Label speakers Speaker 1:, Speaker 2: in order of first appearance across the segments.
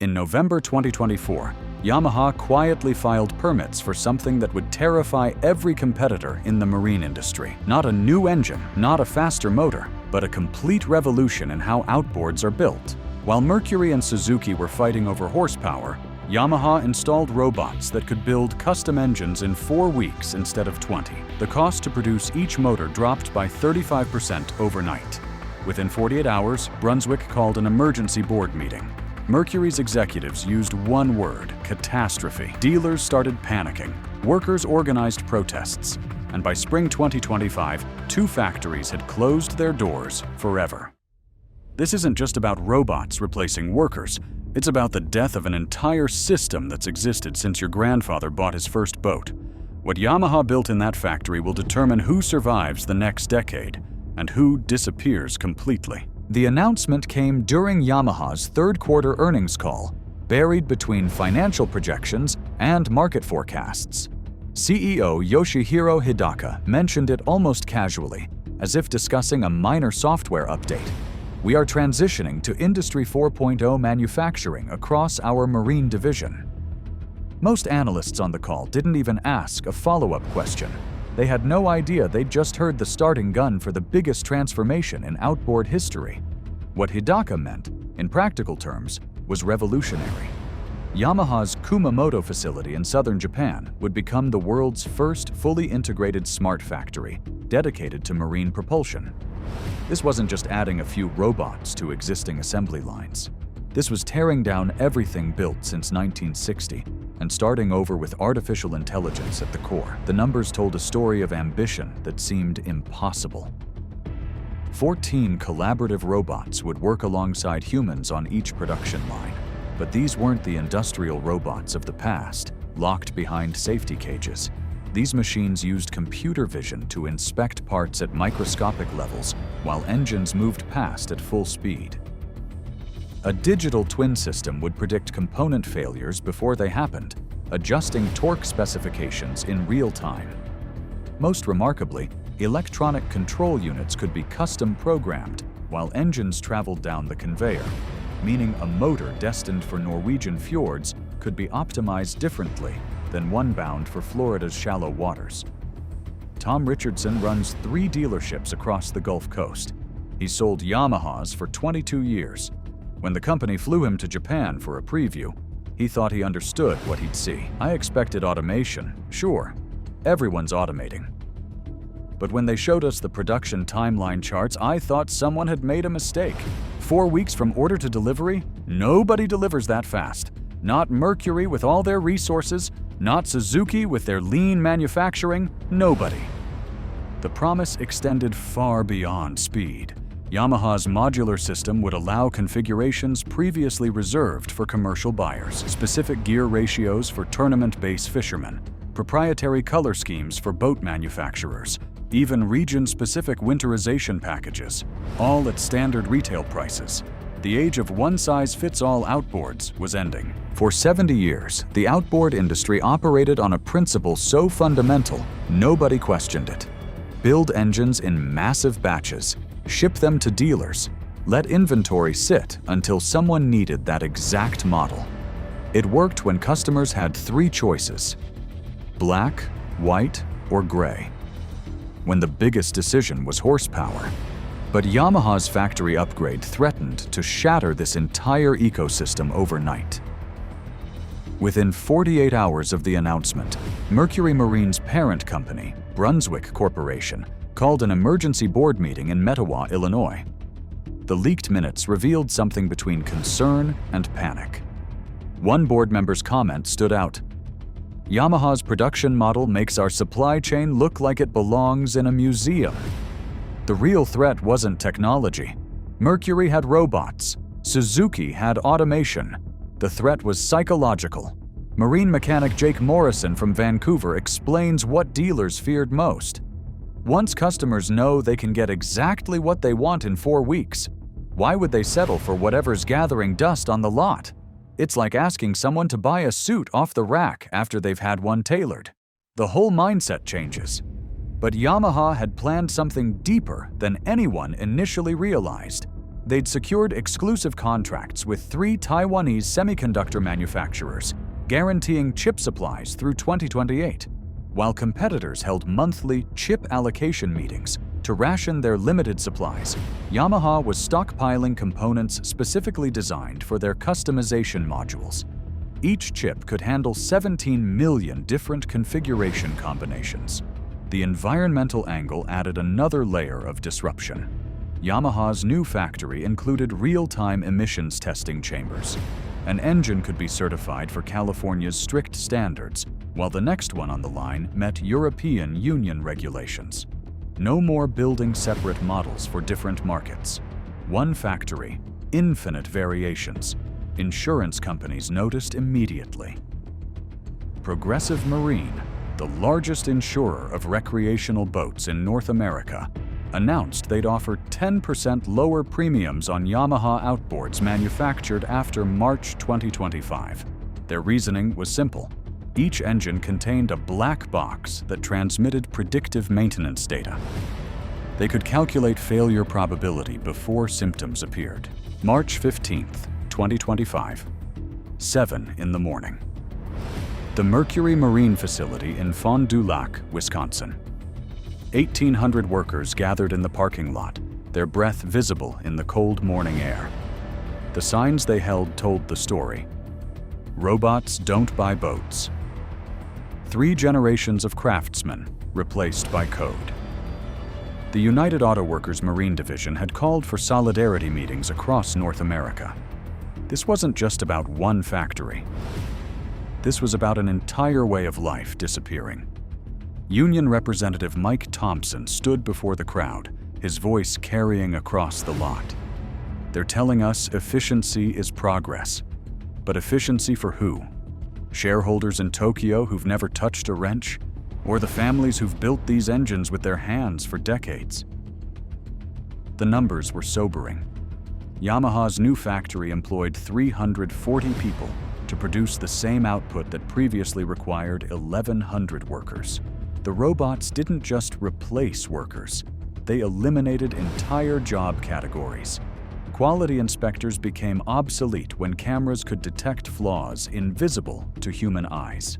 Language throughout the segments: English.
Speaker 1: In November 2024, Yamaha quietly filed permits for something that would terrify every competitor in the marine industry. Not a new engine, not a faster motor, but a complete revolution in how outboards are built. While Mercury and Suzuki were fighting over horsepower, Yamaha installed robots that could build custom engines in 4 weeks instead of 20. The cost to produce each motor dropped by 35% overnight. Within 48 hours, Brunswick called an emergency board meeting. Mercury's executives used one word: catastrophe. Dealers started panicking. Workers organized protests. And by spring 2025, 2 factories had closed their doors forever. This isn't just about robots replacing workers. It's about the death of an entire system that's existed since your grandfather bought his first boat. What Yamaha built in that factory will determine who survives the next decade and who disappears completely. The announcement came during Yamaha's third-quarter earnings call, buried between financial projections and market forecasts. CEO Yoshihiro Hidaka mentioned it almost casually, as if discussing a minor software update. "We are transitioning to Industry 4.0 manufacturing across our marine division." Most analysts on the call didn't even ask a follow-up question. They had no idea they'd just heard the starting gun for the biggest transformation in outboard history. What Hidaka meant, in practical terms, was revolutionary. Yamaha's Kumamoto facility in southern Japan would become the world's first fully integrated smart factory, dedicated to marine propulsion. This wasn't just adding a few robots to existing assembly lines. This was tearing down everything built since 1960 and starting over with artificial intelligence at the core. The numbers told a story of ambition that seemed impossible. 14 collaborative robots would work alongside humans on each production line. But these weren't the industrial robots of the past, locked behind safety cages. These machines used computer vision to inspect parts at microscopic levels while engines moved past at full speed. A digital twin system would predict component failures before they happened, adjusting torque specifications in real time. Most remarkably, electronic control units could be custom programmed while engines traveled down the conveyor, meaning a motor destined for Norwegian fjords could be optimized differently than one bound for Florida's shallow waters. Tom Richardson runs 3 dealerships across the Gulf Coast. He sold Yamahas for 22 years. When the company flew him to Japan for a preview, he thought he understood what he'd see. "I expected automation, sure. Everyone's automating. But when they showed us the production timeline charts, I thought someone had made a mistake. 4 weeks from order to delivery? Nobody delivers that fast. Not Mercury with all their resources, not Suzuki with their lean manufacturing, nobody." The promise extended far beyond speed. Yamaha's modular system would allow configurations previously reserved for commercial buyers, specific gear ratios for tournament-based fishermen, proprietary color schemes for boat manufacturers, even region-specific winterization packages, all at standard retail prices. The age of one-size-fits-all outboards was ending. For 70 years, the outboard industry operated on a principle so fundamental, nobody questioned it. Build engines in massive batches, ship them to dealers, let inventory sit until someone needed that exact model. It worked when customers had 3 choices: black, white, or gray. When the biggest decision was horsepower. But Yamaha's factory upgrade threatened to shatter this entire ecosystem overnight. Within 48 hours of the announcement, Mercury Marine's parent company, Brunswick Corporation, called an emergency board meeting in Mettawa, Illinois. The leaked minutes revealed something between concern and panic. One board member's comment stood out. "Yamaha's production model makes our supply chain look like it belongs in a museum." The real threat wasn't technology. Mercury had robots. Suzuki had automation. The threat was psychological. Marine mechanic Jake Morrison from Vancouver explains what dealers feared most. Once customers know they can get exactly what they want in 4 weeks, why would they settle for whatever's gathering dust on the lot? It's like asking someone to buy a suit off the rack after they've had one tailored. The whole mindset changes. But Yamaha had planned something deeper than anyone initially realized. they'd secured exclusive contracts with 3 Taiwanese semiconductor manufacturers, guaranteeing chip supplies through 2028, while competitors held monthly chip allocation meetings to ration their limited supplies. Yamaha was stockpiling components specifically designed for their customization modules. Each chip could handle 17 million different configuration combinations. The environmental angle added another layer of disruption. Yamaha's new factory included real-time emissions testing chambers. An engine could be certified for California's strict standards, while the next one on the line met European Union regulations. No more building separate models for different markets. One factory, infinite variations. Insurance companies noticed immediately. Progressive Marine, the largest insurer of recreational boats in North America, announced they'd offer 10% lower premiums on Yamaha outboards manufactured after March 2025. Their reasoning was simple. Each engine contained a black box that transmitted predictive maintenance data. They could calculate failure probability before symptoms appeared. March 15th, 2025, 7 in the morning. The Mercury Marine facility in Fond du Lac, Wisconsin. 1,800 workers gathered in the parking lot, their breath visible in the cold morning air. The signs they held told the story. Robots don't buy boats. 3 generations of craftsmen replaced by code. The United Auto Workers Marine Division had called for solidarity meetings across North America. This wasn't just about one factory. This was about an entire way of life disappearing. Union Representative Mike Thompson stood before the crowd, his voice carrying across the lot. They're telling us efficiency is progress. But efficiency for who? Shareholders in Tokyo who've never touched a wrench? Or the families who've built these engines with their hands for decades? The numbers were sobering. Yamaha's new factory employed 340 people to produce the same output that previously required 1,100 workers. The robots didn't just replace workers, they eliminated entire job categories. Quality inspectors became obsolete when cameras could detect flaws invisible to human eyes.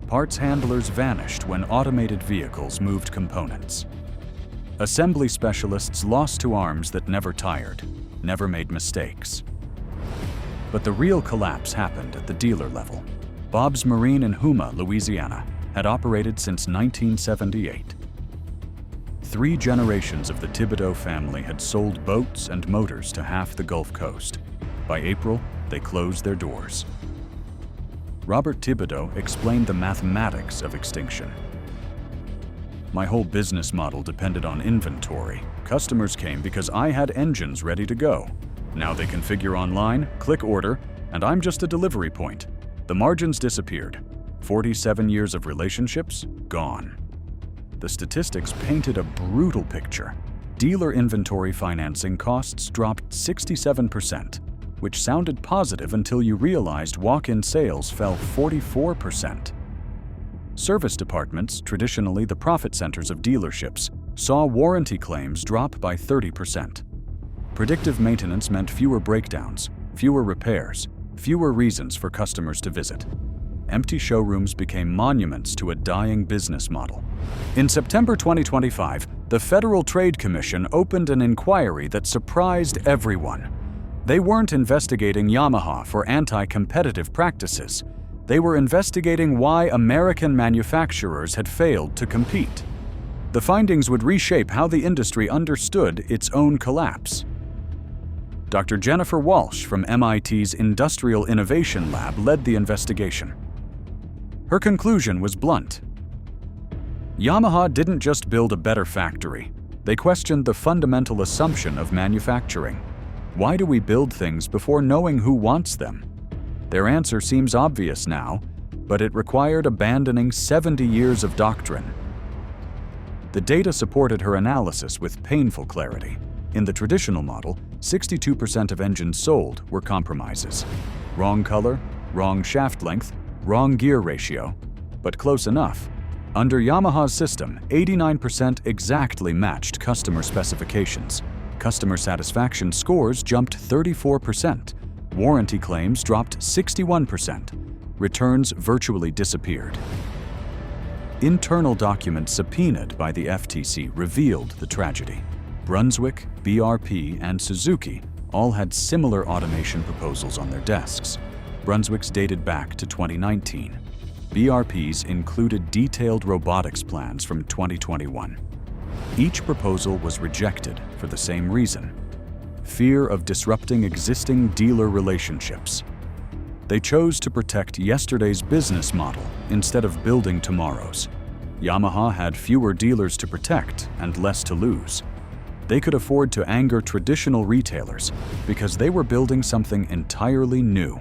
Speaker 1: Parts handlers vanished when automated vehicles moved components. Assembly specialists lost to arms that never tired, never made mistakes. But the real collapse happened at the dealer level. Bob's Marine in Houma, Louisiana, had operated since 1978. 3 generations of the Thibodeau family had sold boats and motors to half the Gulf Coast. By April, they closed their doors. Robert Thibodeau explained the mathematics of extinction. My whole business model depended on inventory. Customers came because I had engines ready to go. Now they configure online, click order, and I'm just a delivery point. The margins disappeared. 47 years of relationships, gone. The statistics painted a brutal picture. Dealer inventory financing costs dropped 67%, which sounded positive until you realized walk-in sales fell 44%. Service departments, traditionally the profit centers of dealerships, saw warranty claims drop by 30%. Predictive maintenance meant fewer breakdowns, fewer repairs, fewer reasons for customers to visit. Empty showrooms became monuments to a dying business model. In September 2025, the Federal Trade Commission opened an inquiry that surprised everyone. They weren't investigating Yamaha for anti-competitive practices. They were investigating why American manufacturers had failed to compete. The findings would reshape how the industry understood its own collapse. Dr. Jennifer Walsh from MIT's Industrial Innovation Lab led the investigation. Her conclusion was blunt. Yamaha didn't just build a better factory. They questioned the fundamental assumption of manufacturing. Why do we build things before knowing who wants them? Their answer seems obvious now, but it required abandoning 70 years of doctrine. The data supported her analysis with painful clarity. In the traditional model, 62% of engines sold were compromises. Wrong color, wrong shaft length, wrong gear ratio, but close enough. Under Yamaha's system, 89% exactly matched customer specifications. Customer satisfaction scores jumped 34%. Warranty claims dropped 61%. Returns virtually disappeared. Internal documents subpoenaed by the FTC revealed the tragedy. Brunswick, BRP, and Suzuki all had similar automation proposals on their desks. Brunswick's dated back to 2019. BRP's included detailed robotics plans from 2021. Each proposal was rejected for the same reason: fear of disrupting existing dealer relationships. They chose to protect yesterday's business model instead of building tomorrow's. Yamaha had fewer dealers to protect and less to lose. They could afford to anger traditional retailers because they were building something entirely new.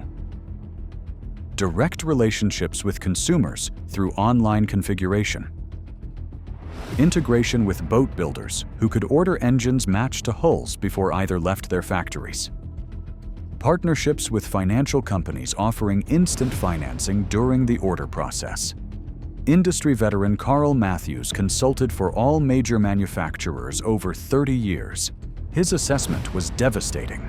Speaker 1: Direct relationships with consumers through online configuration. Integration with boat builders who could order engines matched to hulls before either left their factories. Partnerships with financial companies offering instant financing during the order process. Industry veteran Carl Matthews consulted for all major manufacturers over 30 years. His assessment was devastating.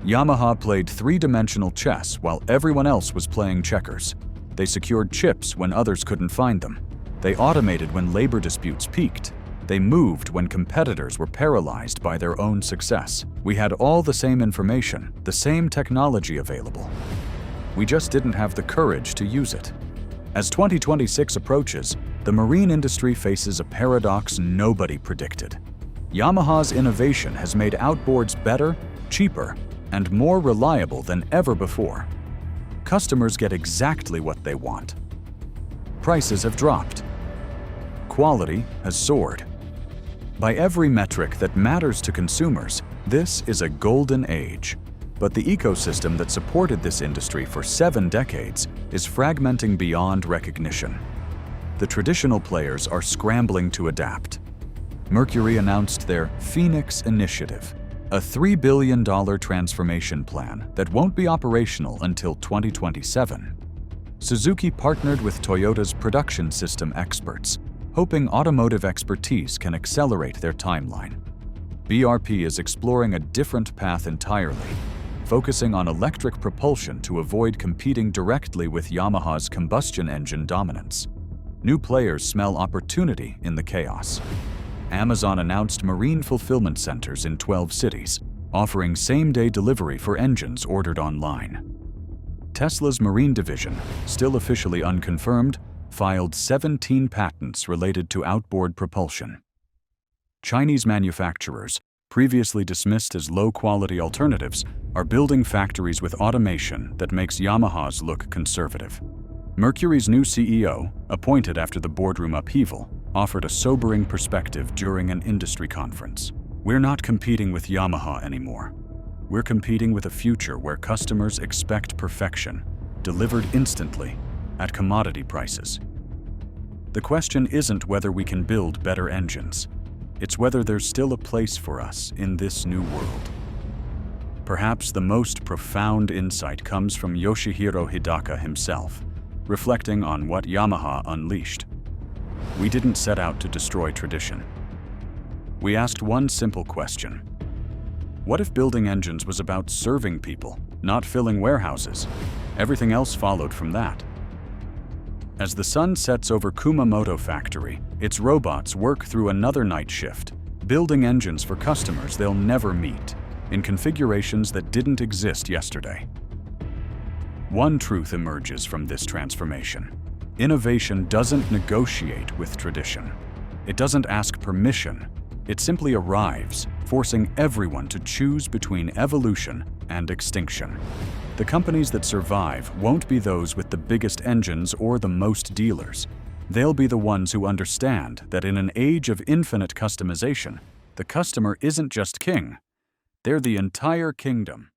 Speaker 1: Yamaha played three-dimensional chess while everyone else was playing checkers. They secured chips when others couldn't find them. They automated when labor disputes peaked. They moved when competitors were paralyzed by their own success. We had all the same information, the same technology available. We just didn't have the courage to use it. As 2026 approaches, the marine industry faces a paradox nobody predicted. Yamaha's innovation has made outboards better, cheaper, and more reliable than ever before. Customers get exactly what they want. Prices have dropped. Quality has soared. By every metric that matters to consumers, this is a golden age. But the ecosystem that supported this industry for 7 decades is fragmenting beyond recognition. The traditional players are scrambling to adapt. Mercury announced their Phoenix Initiative, a $3 billion transformation plan that won't be operational until 2027. Suzuki partnered with Toyota's production system experts, hoping automotive expertise can accelerate their timeline. BRP is exploring a different path entirely, focusing on electric propulsion to avoid competing directly with Yamaha's combustion engine dominance. New players smell opportunity in the chaos. Amazon announced marine fulfillment centers in 12 cities, offering same-day delivery for engines ordered online. Tesla's marine division, still officially unconfirmed, filed 17 patents related to outboard propulsion. Chinese manufacturers, previously dismissed as low-quality alternatives, are building factories with automation that makes Yamaha's look conservative. Mercury's new CEO, appointed after the boardroom upheaval, offered a sobering perspective during an industry conference. We're not competing with Yamaha anymore. We're competing with a future where customers expect perfection, delivered instantly, at commodity prices. The question isn't whether we can build better engines. It's whether there's still a place for us in this new world. Perhaps the most profound insight comes from Yoshihiro Hidaka himself, reflecting on what Yamaha unleashed. We didn't set out to destroy tradition. We asked one simple question. What if building engines was about serving people, not filling warehouses? Everything else followed from that. As the sun sets over Kumamoto factory, its robots work through another night shift, building engines for customers they'll never meet, in configurations that didn't exist yesterday. One truth emerges from this transformation. Innovation doesn't negotiate with tradition. It doesn't ask permission. It simply arrives, forcing everyone to choose between evolution and extinction. The companies that survive won't be those with the biggest engines or the most dealers. They'll be the ones who understand that in an age of infinite customization, the customer isn't just king. They're the entire kingdom.